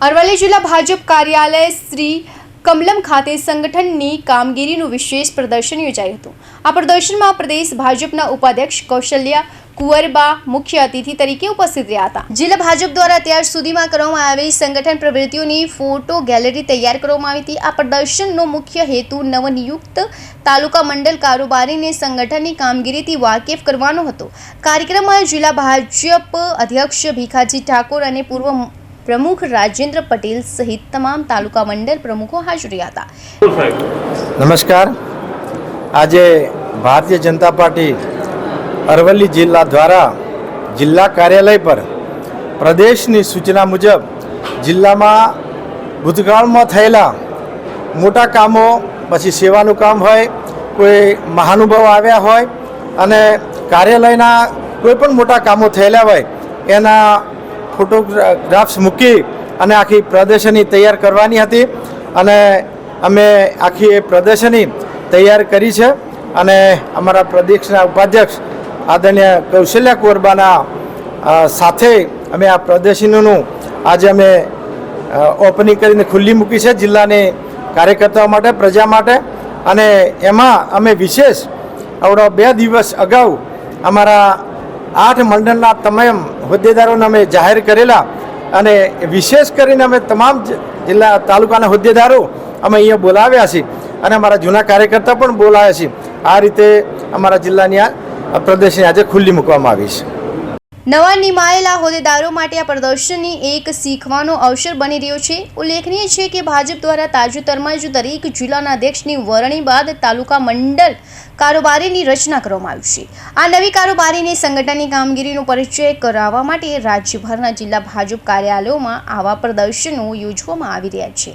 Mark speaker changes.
Speaker 1: અરવલ્લી જિલ્લા ભાજપ કાર્યાલય શ્રી કમલમ ખાતે સંગઠનની કામગીરીનું વિશેષ પ્રદર્શન યોજાયું હતું। આ પ્રદર્શનમાં પ્રદેશ ભાજપના ઉપાધ્યક્ષ કૌશલ્યા કુંવરબા મુખ્ય અતિથિ તરીકે ઉપસ્થિત રહ્યા હતા। જિલ્લા ભાજપ દ્વારા અત્યાર સુધીમાં કરવામાં આવેલી સંગઠન પ્રવૃત્તિઓની ફોટો ગેલેરી તૈયાર કરવામાં આવી હતી। આ પ્રદર્શનનો મુખ્ય હેતુ નવનિયુક્ત તાલુકા મંડળ કારોબારીને સંગઠનની કામગીરીથી વાકેફ કરવાનો હતો। કાર્યક્રમમાં જિલ્લા ભાજપ અધ્યક્ષ ભીખાજી ઠાકોર અને પૂર્વ प्रमुख राजेंद्र पटेल सहित तमाम तालुका मंडल प्रमुखों हाजर રહ્યા હતા।
Speaker 2: नमस्कार। आज भारतीय जनता पार्टी अरवली जिला द्वारा जिला कार्यालय पर प्रदेश की सूचना मुजब जिला में भूतकाल में थयेला मोटा कामों पछी सेवानुं काम होय, कोई महानुभाव आव्या होय अने कार्यालयना कोई पण मोटा कामों थयेला होय एना फोटोग्राफ्स मूकी अने आखी प्रदर्शनी तैयार करवानी हती अने अमे आखी प्रदर्शनी तैयार करी छे अने अमारा प्रदेशना उपाध्यक्ष आदरणीय कौशल्या कुंवरबाना साथे अमे आ प्रदर्शनीनुं आज अमे ओपनिंग करीने खुल्ली मूकी छे जिल्लानी कार्यकर्ताओ माटे, प्रजा माटे। अने एमां अमे विशेष आवडो 2 दिवस अगाऊ अमारा 8 मंडलना तमाम होद्देदारोने अमे जाहिर करेला अने विशेष करीने अमे तमाम जिल्ला तालुकाना होद्देदारो अमे अहींया बोलाव्या छे अने अमारा जूना कार्यकर्ता पण बोलाव्या छे। आ रीते अमारा जिल्लानी आ प्रदर्शनी आज खुल्ली मूकवामां आवी छे।
Speaker 1: नवा निमायेला होद्देदारो माटे आ प्रदर्शनी एक सीखवानो अवसर बनी रह्यो छे। उल्लेखनीय छे के भाजप द्वारा ताजुतरमां ज दरेक जिल्लाना अध्यक्षनी वरणी बाद तालुका मंडल कारोबारीनी रचना करवामां आवी छे। आ नवी कारोबारीने संगठननी कामगीरीनो परिचय कराववा माटे राज्यभરના જિલ્લા ભાજપ કાર્યાલયોમાં આવા પ્રદર્શનો યોજવામાં આવી રહ્યા છે।